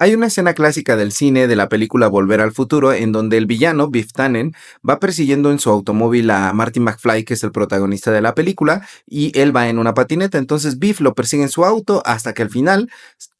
Hay una escena clásica del cine de la película Volver al Futuro en donde el villano, Biff Tannen, va persiguiendo en su automóvil a Marty McFly, que es el protagonista de la película, y él va en una patineta. Entonces Biff lo persigue en su auto hasta que al final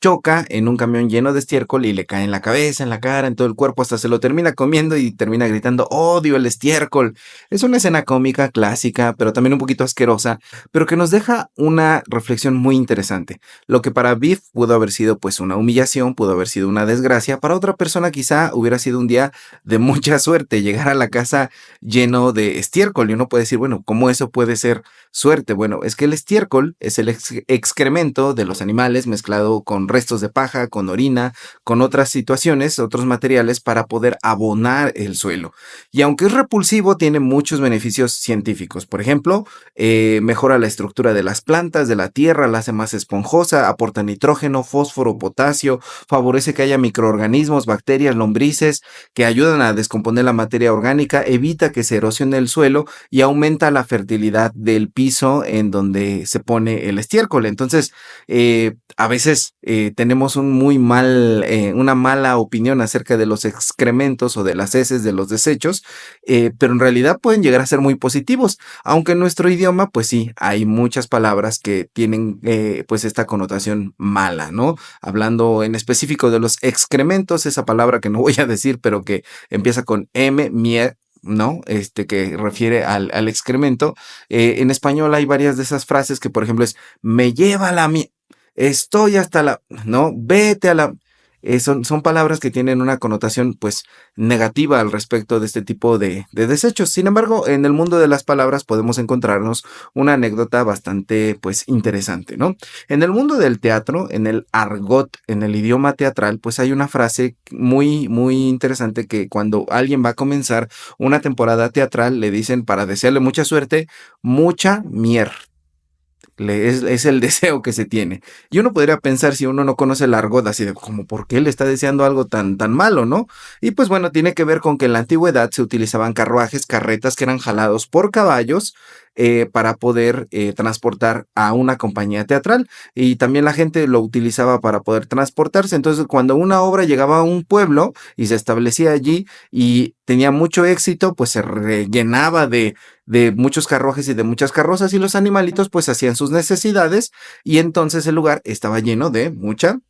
choca en un camión lleno de estiércol y le cae en la cabeza, en la cara, en todo el cuerpo, hasta se lo termina comiendo y termina gritando, odio el estiércol. Es una escena cómica, clásica, pero también un poquito asquerosa, pero que nos deja una reflexión muy interesante. Lo que para Biff pudo haber sido pues una humillación, pudo haber sido una desgracia, para otra persona quizá hubiera sido un día de mucha suerte, llegar a la casa lleno de estiércol. Y uno puede decir, bueno, ¿cómo eso puede ser suerte? Bueno, es que el estiércol es el excremento de los animales mezclado con restos de paja, con orina, con otras situaciones, otros materiales para poder abonar el suelo. Y aunque es repulsivo, tiene muchos beneficios científicos. Por ejemplo, mejora la estructura de las plantas, de la tierra, la hace más esponjosa, aporta nitrógeno, fósforo, potasio, favorece que haya microorganismos, bacterias, lombrices que ayudan a descomponer la materia orgánica, evita que se erosione el suelo y aumenta la fertilidad del piso en donde se pone el estiércol. Entonces, a veces tenemos una mala opinión acerca de los excrementos o de las heces de los desechos, pero en realidad pueden llegar a ser muy positivos, aunque en nuestro idioma, pues sí, hay muchas palabras que tienen pues esta connotación mala, ¿no? Hablando en específico de los excrementos, esa palabra que no voy a decir, pero que empieza con M, mier, ¿no? Que refiere al excremento. En español hay varias de esas frases que, por ejemplo, es me lleva la estoy hasta la, ¿no? Vete a la. Son palabras que tienen una connotación pues negativa al respecto de este tipo de desechos. Sin embargo, en el mundo de las palabras podemos encontrarnos una anécdota bastante pues interesante, ¿no? En el mundo del teatro, en el argot, en el idioma teatral, pues hay una frase muy interesante que cuando alguien va a comenzar una temporada teatral le dicen para desearle mucha suerte, mucha mierda. Es el deseo que se tiene. Y uno podría pensar si uno no conoce el argot así de como por qué le está deseando algo tan malo, ¿no? Y pues bueno, tiene que ver con que en la antigüedad se utilizaban carruajes, carretas que eran jalados por caballos para poder transportar a una compañía teatral. Y también la gente lo utilizaba para poder transportarse. Entonces, cuando una obra llegaba a un pueblo y se establecía allí y tenía mucho éxito, pues se rellenaba de muchos carruajes y de muchas carrozas y los animalitos pues hacían sus necesidades y entonces el lugar estaba lleno de mucho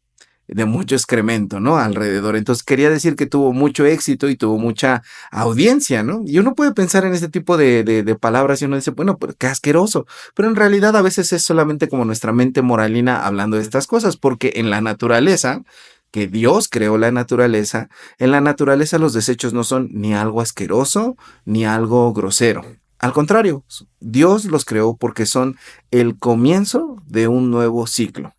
excremento, ¿no? Alrededor. Entonces quería decir que tuvo mucho éxito y tuvo mucha audiencia, ¿no? Y uno puede pensar en este tipo de palabras y uno dice, bueno, pues qué asqueroso. Pero en realidad a veces es solamente como nuestra mente moralina hablando de estas cosas, porque en la naturaleza, que Dios creó la naturaleza, en la naturaleza los desechos no son ni algo asqueroso ni algo grosero. Al contrario, Dios los creó porque son el comienzo de un nuevo ciclo.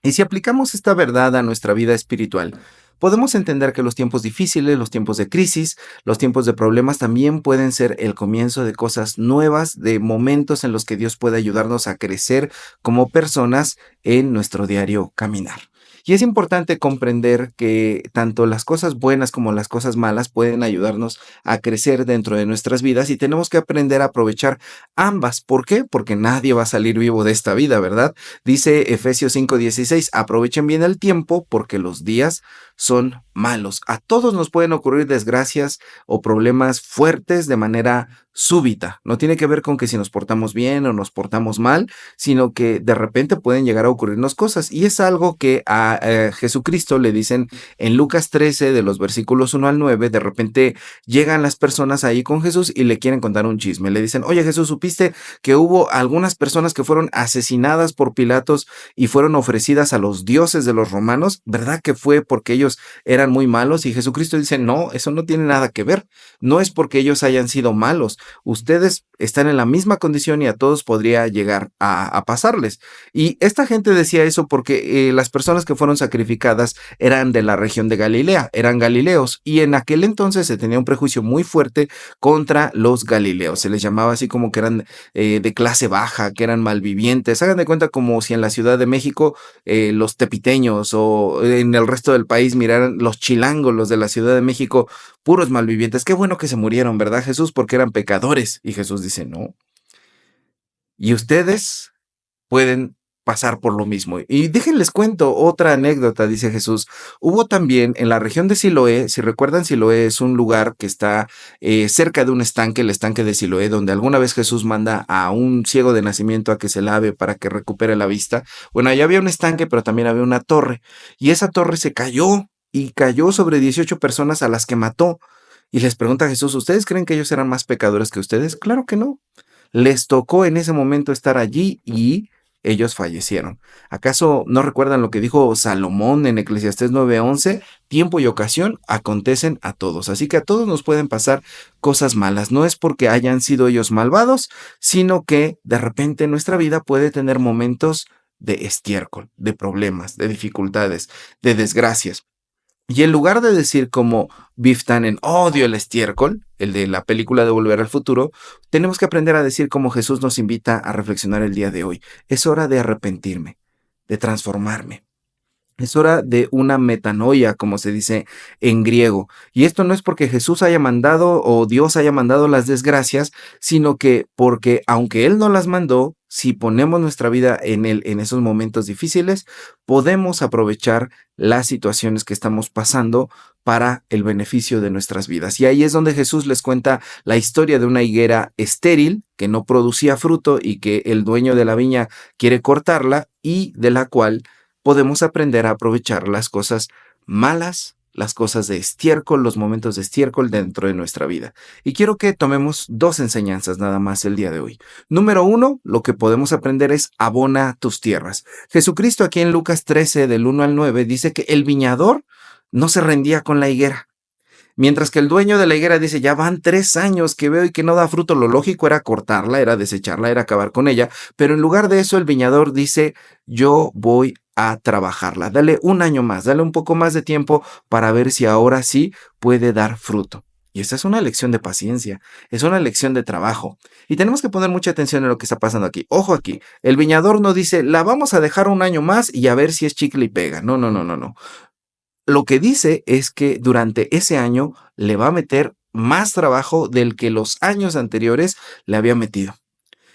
Y si aplicamos esta verdad a nuestra vida espiritual, podemos entender que los tiempos difíciles, los tiempos de crisis, los tiempos de problemas también pueden ser el comienzo de cosas nuevas, de momentos en los que Dios puede ayudarnos a crecer como personas en nuestro diario caminar. Y es importante comprender que tanto las cosas buenas como las cosas malas pueden ayudarnos a crecer dentro de nuestras vidas y tenemos que aprender a aprovechar ambas. ¿Por qué? Porque nadie va a salir vivo de esta vida, ¿verdad? Dice Efesios 5:16, aprovechen bien el tiempo porque los días son malos. A todos nos pueden ocurrir desgracias o problemas fuertes de manera súbita. No tiene que ver con que si nos portamos bien o nos portamos mal, sino que de repente pueden llegar a ocurrirnos cosas. Y es algo que a Jesucristo le dicen en Lucas 13, de los versículos 1 al 9, de repente llegan las personas ahí con Jesús y le quieren contar un chisme. Le dicen, oye Jesús, ¿supiste que hubo algunas personas que fueron asesinadas por Pilatos y fueron ofrecidas a los dioses de los romanos? ¿Verdad que fue porque ellos eran muy malos? Y Jesucristo dice, no, eso no tiene nada que ver. No es porque ellos hayan sido malos. Ustedes están en la misma condición y a todos podría llegar a pasarles. Y esta gente decía eso porque las personas que fueron sacrificadas eran de la región de Galilea, eran galileos. Y en aquel entonces se tenía un prejuicio muy fuerte contra los galileos. Se les llamaba así como que eran de clase baja, que eran malvivientes. Hagan de cuenta como si en la Ciudad de México los tepiteños o en el resto del país miraran los chilangos, los de la Ciudad de México, puros malvivientes. Qué bueno que se murieron, ¿verdad, Jesús? Porque eran pecadores. Y Jesús dice, no. Y ustedes pueden pasar por lo mismo. Y déjenles cuento otra anécdota, dice Jesús. Hubo también en la región de Siloé, si recuerdan, Siloé es un lugar que está cerca de un estanque, el estanque de Siloé, donde alguna vez Jesús manda a un ciego de nacimiento a que se lave para que recupere la vista. Bueno, allá había un estanque, pero también había una torre, y esa torre se cayó y cayó sobre 18 personas a las que mató. Y les pregunta a Jesús, ¿ustedes creen que ellos eran más pecadores que ustedes? Claro que no. Les tocó en ese momento estar allí y ellos fallecieron. ¿Acaso no recuerdan lo que dijo Salomón en Eclesiastés 9:11? Tiempo y ocasión acontecen a todos. Así que a todos nos pueden pasar cosas malas. No es porque hayan sido ellos malvados, sino que de repente nuestra vida puede tener momentos de estiércol, de problemas, de dificultades, de desgracias. Y en lugar de decir como Biff Tannen, odio el estiércol, el de la película de Volver al Futuro, tenemos que aprender a decir como Jesús nos invita a reflexionar el día de hoy. Es hora de arrepentirme, de transformarme. Es hora de una metanoia, como se dice en griego. Y esto no es porque Jesús haya mandado o Dios haya mandado las desgracias, sino que porque aunque Él no las mandó, si ponemos nuestra vida en Él en esos momentos difíciles, podemos aprovechar las situaciones que estamos pasando para el beneficio de nuestras vidas. Y ahí es donde Jesús les cuenta la historia de una higuera estéril que no producía fruto y que el dueño de la viña quiere cortarla y de la cual podemos aprender a aprovechar las cosas malas, las cosas de estiércol, los momentos de estiércol dentro de nuestra vida. Y quiero que tomemos dos enseñanzas nada más el día de hoy. Número uno, lo que podemos aprender es abona tus tierras. Jesucristo aquí en Lucas 13 del 1 al 9 dice que el viñador no se rendía con la higuera. Mientras que el dueño de la higuera dice, ya van 3 años que veo y que no da fruto, lo lógico era cortarla, era desecharla, era acabar con ella, pero en lugar de eso el viñador dice, yo voy a trabajarla, dale un año más, dale un poco más de tiempo para ver si ahora sí puede dar fruto. Y esa es una lección de paciencia, es una lección de trabajo. Y tenemos que poner mucha atención en lo que está pasando aquí. Ojo aquí, el viñador no dice, la vamos a dejar un año más y a ver si es chicle y pega. No, no, no, no, no. Lo que dice es que durante ese año le va a meter más trabajo del que los años anteriores le había metido.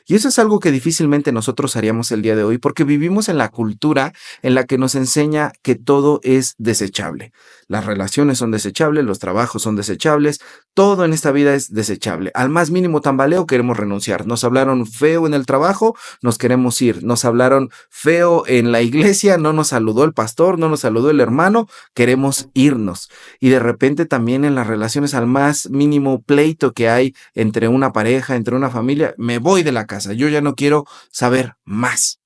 Y eso es algo que difícilmente nosotros haríamos el día de hoy porque vivimos en la cultura en la que nos enseña que todo es desechable. Las relaciones son desechables, los trabajos son desechables, todo en esta vida es desechable. Al más mínimo tambaleo queremos renunciar. Nos hablaron feo en el trabajo, nos queremos ir. Nos hablaron feo en la iglesia, no nos saludó el pastor, no nos saludó el hermano, queremos irnos. Y de repente también en las relaciones al más mínimo pleito que hay entre una pareja, entre una familia, me voy de la casa, yo ya no quiero saber más.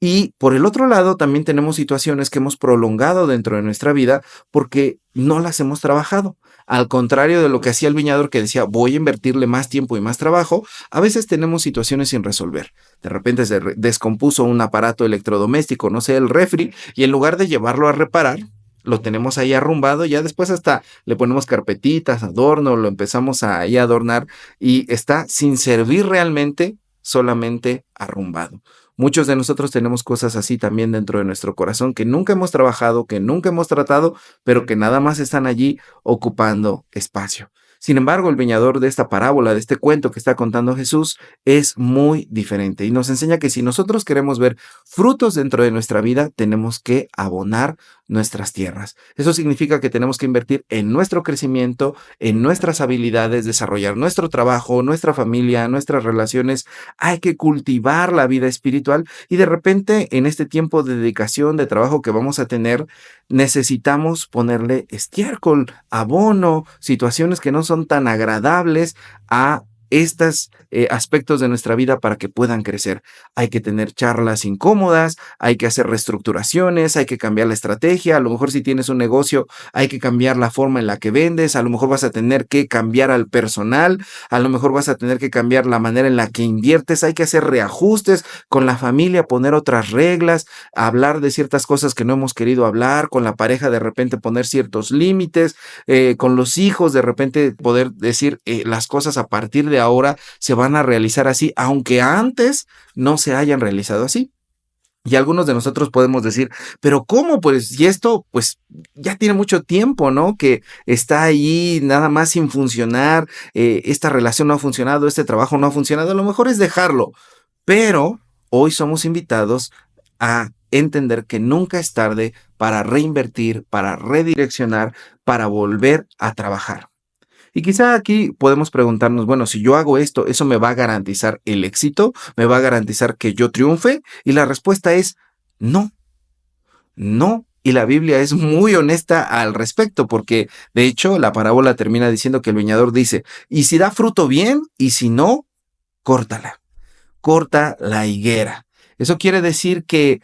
Y por el otro lado, también tenemos situaciones que hemos prolongado dentro de nuestra vida porque no las hemos trabajado. Al contrario de lo que hacía el viñador que decía, voy a invertirle más tiempo y más trabajo, a veces tenemos situaciones sin resolver. De repente se descompuso un aparato electrodoméstico, no sé, el refri, y en lugar de llevarlo a reparar, lo tenemos ahí arrumbado, ya después hasta le ponemos carpetitas, adorno, lo empezamos a ahí adornar y está sin servir realmente, solamente arrumbado. Muchos de nosotros tenemos cosas así también dentro de nuestro corazón que nunca hemos trabajado, que nunca hemos tratado, pero que nada más están allí ocupando espacio. Sin embargo, el viñador de esta parábola, de este cuento que está contando Jesús, es muy diferente y nos enseña que si nosotros queremos ver frutos dentro de nuestra vida, tenemos que abonar nuestras tierras. Eso significa que tenemos que invertir en nuestro crecimiento, en nuestras habilidades, desarrollar nuestro trabajo, nuestra familia, nuestras relaciones. Hay que cultivar la vida espiritual y de repente en este tiempo de dedicación, de trabajo que vamos a tener, necesitamos ponerle estiércol, abono, situaciones que no son tan agradables a estos aspectos de nuestra vida para que puedan crecer. Hay que tener charlas incómodas, hay que hacer reestructuraciones, hay que cambiar la estrategia, a lo mejor si tienes un negocio hay que cambiar la forma en la que vendes, a lo mejor vas a tener que cambiar al personal, a lo mejor vas a tener que cambiar la manera en la que inviertes, hay que hacer reajustes con la familia, poner otras reglas, hablar de ciertas cosas que no hemos querido hablar, con la pareja de repente poner ciertos límites, con los hijos de repente poder decir las cosas a partir de ahora se van a realizar así, aunque antes no se hayan realizado así. Y algunos de nosotros podemos decir, pero ¿cómo? Pues, y esto, pues, ya tiene mucho tiempo, ¿no? Que está ahí nada más sin funcionar, esta relación no ha funcionado, este trabajo no ha funcionado, a lo mejor es dejarlo, pero hoy somos invitados a entender que nunca es tarde para reinvertir, para redireccionar, para volver a trabajar. Y quizá aquí podemos preguntarnos, bueno, si yo hago esto, ¿eso me va a garantizar el éxito? ¿Me va a garantizar que yo triunfe? Y la respuesta es no, no. Y la Biblia es muy honesta al respecto, porque de hecho la parábola termina diciendo que el viñador dice, y si da fruto bien, y si no, córtala, corta la higuera. Eso quiere decir que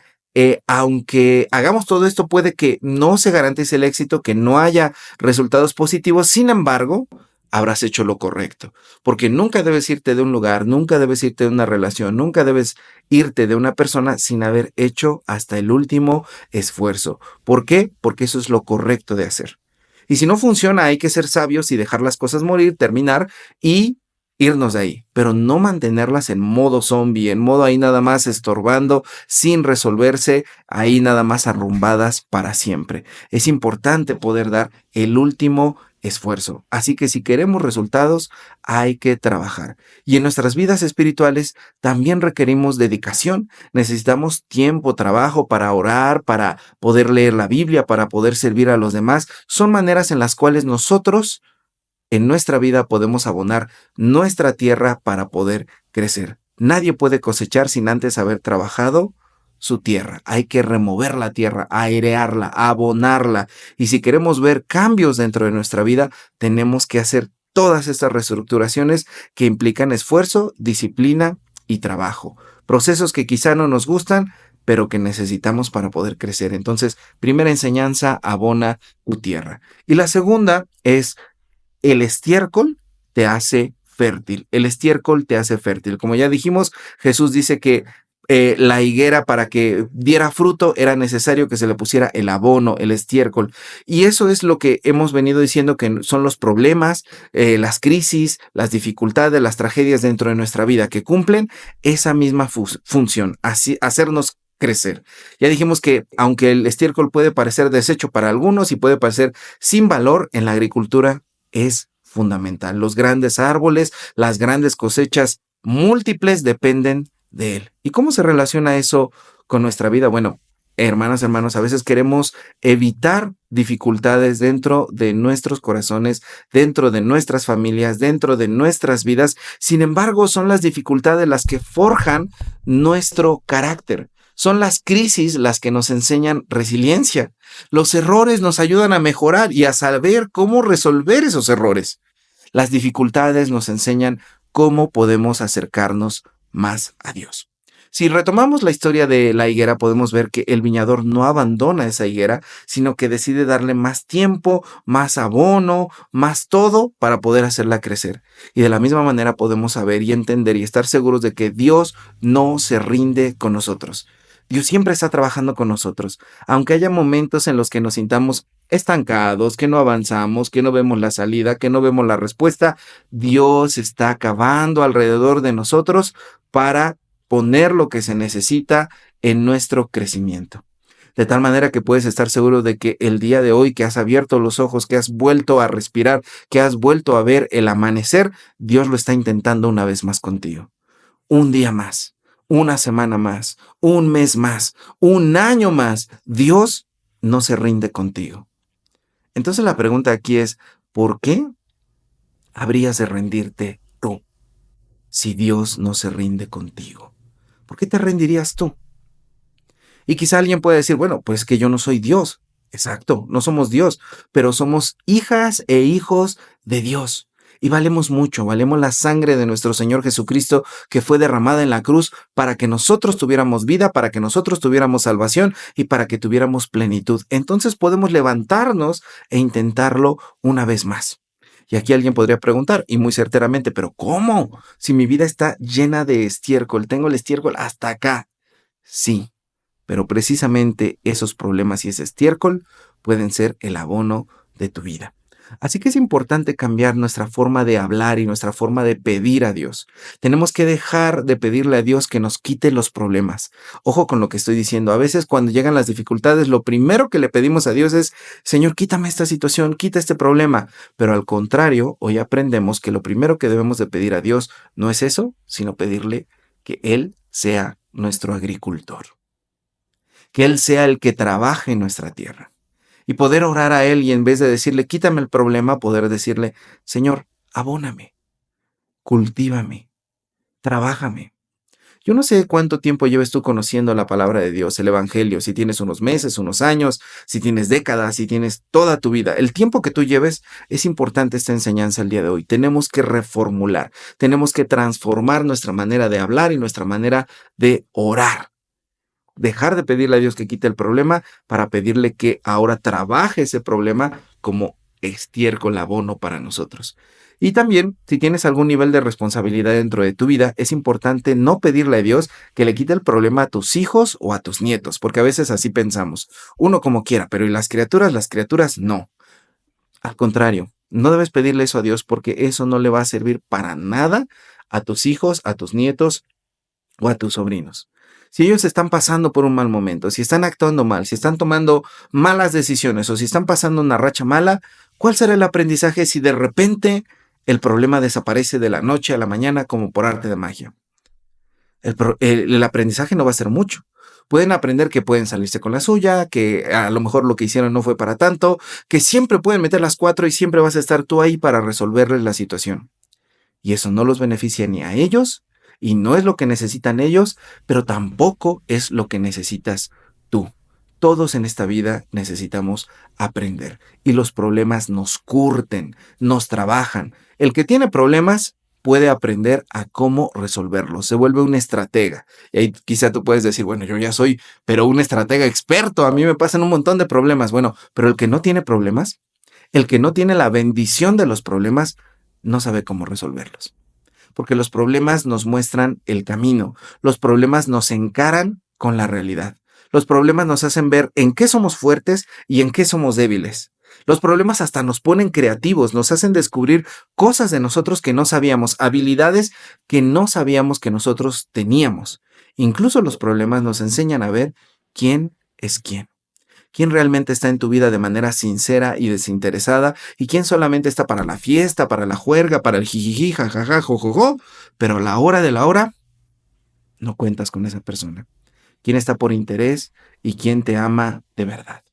aunque hagamos todo esto, puede que no se garantice el éxito, que no haya resultados positivos, sin embargo, habrás hecho lo correcto. Porque nunca debes irte de un lugar, nunca debes irte de una relación, nunca debes irte de una persona sin haber hecho hasta el último esfuerzo. ¿Por qué? Porque eso es lo correcto de hacer. Y si no funciona, hay que ser sabios y dejar las cosas morir, terminar y irnos de ahí, pero no mantenerlas en modo zombie, en modo ahí nada más estorbando, sin resolverse, ahí nada más arrumbadas para siempre. Es importante poder dar el último esfuerzo. Así que si queremos resultados, hay que trabajar. Y en nuestras vidas espirituales también requerimos dedicación. Necesitamos tiempo, trabajo para orar, para poder leer la Biblia, para poder servir a los demás. Son maneras en las cuales nosotros en nuestra vida podemos abonar nuestra tierra para poder crecer. Nadie puede cosechar sin antes haber trabajado su tierra. Hay que remover la tierra, airearla, abonarla. Y si queremos ver cambios dentro de nuestra vida, tenemos que hacer todas estas reestructuraciones que implican esfuerzo, disciplina y trabajo. Procesos que quizá no nos gustan, pero que necesitamos para poder crecer. Entonces, primera enseñanza, abona tu tierra. Y la segunda es el estiércol te hace fértil. El estiércol te hace fértil. Como ya dijimos, Jesús dice que la higuera para que diera fruto era necesario que se le pusiera el abono, el estiércol. Y eso es lo que hemos venido diciendo que son los problemas, las crisis, las dificultades, las tragedias dentro de nuestra vida que cumplen esa misma función, así, hacernos crecer. Ya dijimos que aunque el estiércol puede parecer desecho para algunos y puede parecer sin valor, en la agricultura es fundamental. Los grandes árboles, las grandes cosechas múltiples dependen de él. ¿Y cómo se relaciona eso con nuestra vida? Bueno, hermanas, hermanos, a veces queremos evitar dificultades dentro de nuestros corazones, dentro de nuestras familias, dentro de nuestras vidas. Sin embargo, son las dificultades las que forjan nuestro carácter. Son las crisis las que nos enseñan resiliencia. Los errores nos ayudan a mejorar y a saber cómo resolver esos errores. Las dificultades nos enseñan cómo podemos acercarnos más a Dios. Si retomamos la historia de la higuera, podemos ver que el viñador no abandona esa higuera, sino que decide darle más tiempo, más abono, más todo para poder hacerla crecer. Y de la misma manera podemos saber y entender y estar seguros de que Dios no se rinde con nosotros. Dios siempre está trabajando con nosotros, aunque haya momentos en los que nos sintamos estancados, que no avanzamos, que no vemos la salida, que no vemos la respuesta. Dios está acabando alrededor de nosotros para poner lo que se necesita en nuestro crecimiento. De tal manera que puedes estar seguro de que el día de hoy que has abierto los ojos, que has vuelto a respirar, que has vuelto a ver el amanecer, Dios lo está intentando una vez más contigo. Un día más, una semana más, un mes más, un año más. Dios no se rinde contigo. Entonces la pregunta aquí es, ¿por qué habrías de rendirte tú si Dios no se rinde contigo? ¿Por qué te rendirías tú? Y quizá alguien puede decir, bueno, pues es que yo no soy Dios. Exacto, no somos Dios, pero somos hijas e hijos de Dios. Y valemos mucho, valemos la sangre de nuestro Señor Jesucristo que fue derramada en la cruz para que nosotros tuviéramos vida, para que nosotros tuviéramos salvación y para que tuviéramos plenitud. Entonces podemos levantarnos e intentarlo una vez más. Y aquí alguien podría preguntar, y muy certeramente, pero ¿cómo? Si mi vida está llena de estiércol, tengo el estiércol hasta acá. Sí, pero precisamente esos problemas y ese estiércol pueden ser el abono de tu vida. Así que es importante cambiar nuestra forma de hablar y nuestra forma de pedir a Dios. Tenemos que dejar de pedirle a Dios que nos quite los problemas. Ojo con lo que estoy diciendo. A veces cuando llegan las dificultades, lo primero que le pedimos a Dios es, Señor, quítame esta situación, quita este problema. Pero al contrario, hoy aprendemos que lo primero que debemos de pedir a Dios no es eso, sino pedirle que Él sea nuestro agricultor. que Él sea el que trabaje en nuestra tierra. Y poder orar a Él y en vez de decirle, quítame el problema, poder decirle, Señor, abóname, cultívame, trabájame. Yo no sé cuánto tiempo lleves tú conociendo la palabra de Dios, el Evangelio, si tienes unos meses, unos años, si tienes décadas, si tienes toda tu vida. El tiempo que tú lleves es importante esta enseñanza el día de hoy. Tenemos que reformular, tenemos que transformar nuestra manera de hablar y nuestra manera de orar. Dejar de pedirle a Dios que quite el problema para pedirle que ahora trabaje ese problema como estiércol, abono para nosotros. Y también, si tienes algún nivel de responsabilidad dentro de tu vida, es importante no pedirle a Dios que le quite el problema a tus hijos o a tus nietos, porque a veces así pensamos, uno como quiera, pero ¿y las criaturas no. Al contrario, no debes pedirle eso a Dios porque eso no le va a servir para nada a tus hijos, a tus nietos o a tus sobrinos. Si ellos están pasando por un mal momento, si están actuando mal, si están tomando malas decisiones o si están pasando una racha mala, ¿cuál será el aprendizaje si de repente el problema desaparece de la noche a la mañana como por arte de magia? El aprendizaje no va a ser mucho. Pueden aprender que pueden salirse con la suya, que a lo mejor lo que hicieron no fue para tanto, que siempre pueden meter las cuatro y siempre vas a estar tú ahí para resolverles la situación. Y eso no los beneficia ni a ellos, y no es lo que necesitan ellos, pero tampoco es lo que necesitas tú. Todos en esta vida necesitamos aprender, y los problemas nos curten, nos trabajan. El que tiene problemas puede aprender a cómo resolverlos, se vuelve un estratega. Y ahí quizá tú puedes decir, bueno, yo ya soy, pero un estratega experto, a mí me pasan un montón de problemas. Bueno, pero el que no tiene problemas, el que no tiene la bendición de los problemas, no sabe cómo resolverlos. Porque los problemas nos muestran el camino, los problemas nos encaran con la realidad. Los problemas nos hacen ver en qué somos fuertes y en qué somos débiles. Los problemas hasta nos ponen creativos, nos hacen descubrir cosas de nosotros que no sabíamos, habilidades que no sabíamos que nosotros teníamos. Incluso los problemas nos enseñan a ver quién es quién. Quién realmente está en tu vida de manera sincera y desinteresada y quién solamente está para la fiesta, para la juerga, para el jijiji, jajaja, jojojo, pero a la hora de la hora no cuentas con esa persona. Quién está por interés y quién te ama de verdad.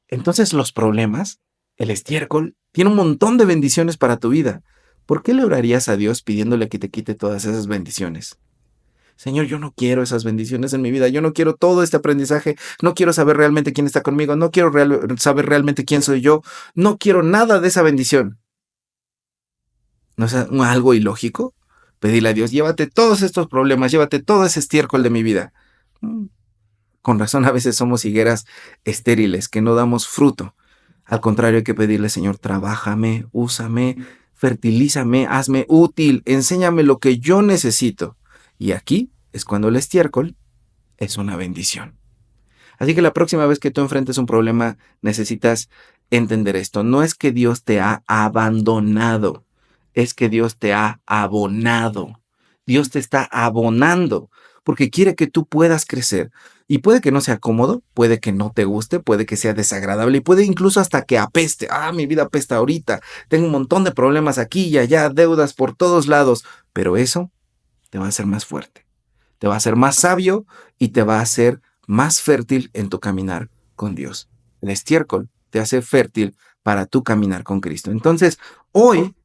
Entonces los problemas, el estiércol, tiene un montón de bendiciones para tu vida. ¿Por qué le orarías a Dios pidiéndole que te quite todas esas bendiciones? Señor, yo no quiero esas bendiciones en mi vida, yo no quiero todo este aprendizaje, no quiero saber realmente quién está conmigo, no quiero saber realmente quién soy yo, no quiero nada de esa bendición. ¿No es algo ilógico? Pedirle a Dios, llévate todos estos problemas, llévate todo ese estiércol de mi vida. Con razón a veces somos higueras estériles, que no damos fruto. Al contrario, hay que pedirle, Señor, trabájame, úsame, fertilízame, hazme útil, enséñame lo que yo necesito. Y aquí es cuando el estiércol es una bendición. Así que la próxima vez que tú enfrentes un problema, necesitas entender esto. No es que Dios te ha abandonado, es que Dios te ha abonado. Dios te está abonando porque quiere que tú puedas crecer. Y puede que no sea cómodo, puede que no te guste, puede que sea desagradable y puede incluso hasta que apeste. Mi vida apesta ahorita. Tengo un montón de problemas aquí y allá, deudas por todos lados. Pero eso te va a hacer más fuerte, te va a hacer más sabio y te va a hacer más fértil en tu caminar con Dios. El estiércol te hace fértil para tu caminar con Cristo. Entonces, hoy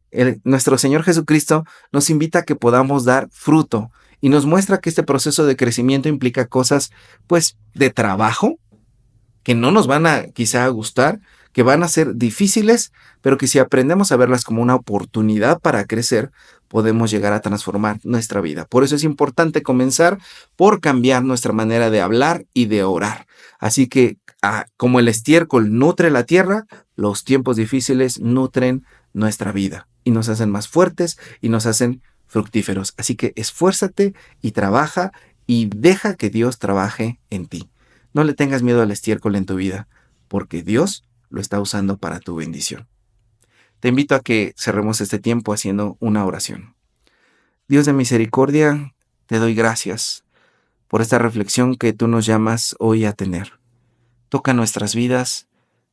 nuestro Señor Jesucristo nos invita a que podamos dar fruto y nos muestra que este proceso de crecimiento implica cosas, pues, de trabajo, que no nos van a quizá gustar, que van a ser difíciles, pero que si aprendemos a verlas como una oportunidad para crecer, podemos llegar a transformar nuestra vida. Por eso es importante comenzar por cambiar nuestra manera de hablar y de orar. Así que, como el estiércol nutre la tierra, los tiempos difíciles nutren nuestra vida y nos hacen más fuertes y nos hacen fructíferos. Así que esfuérzate y trabaja y deja que Dios trabaje en ti. No le tengas miedo al estiércol en tu vida, porque Dios lo está usando para tu bendición. Te invito a que cerremos este tiempo haciendo una oración. Dios de misericordia, te doy gracias por esta reflexión que tú nos llamas hoy a tener. Toca nuestras vidas,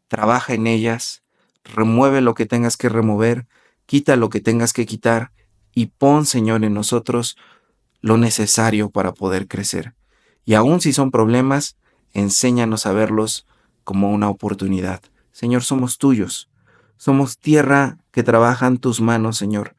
trabaja en ellas, remueve lo que tengas que remover, quita lo que tengas que quitar y pon, Señor, en nosotros lo necesario para poder crecer. Y aun si son problemas, enséñanos a verlos como una oportunidad. Señor, somos tuyos, somos tierra que trabajan tus manos, Señor.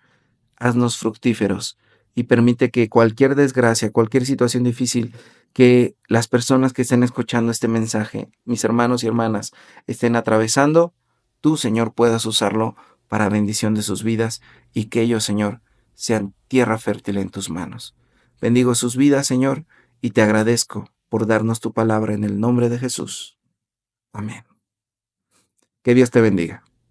Haznos fructíferos y permite que cualquier desgracia, cualquier situación difícil que las personas que estén escuchando este mensaje, mis hermanos y hermanas, estén atravesando, tú, Señor, puedas usarlo para bendición de sus vidas y que ellos, Señor, sean tierra fértil en tus manos. Bendigo sus vidas, Señor, y te agradezco por darnos tu palabra en el nombre de Jesús. Amén. Que Dios te bendiga.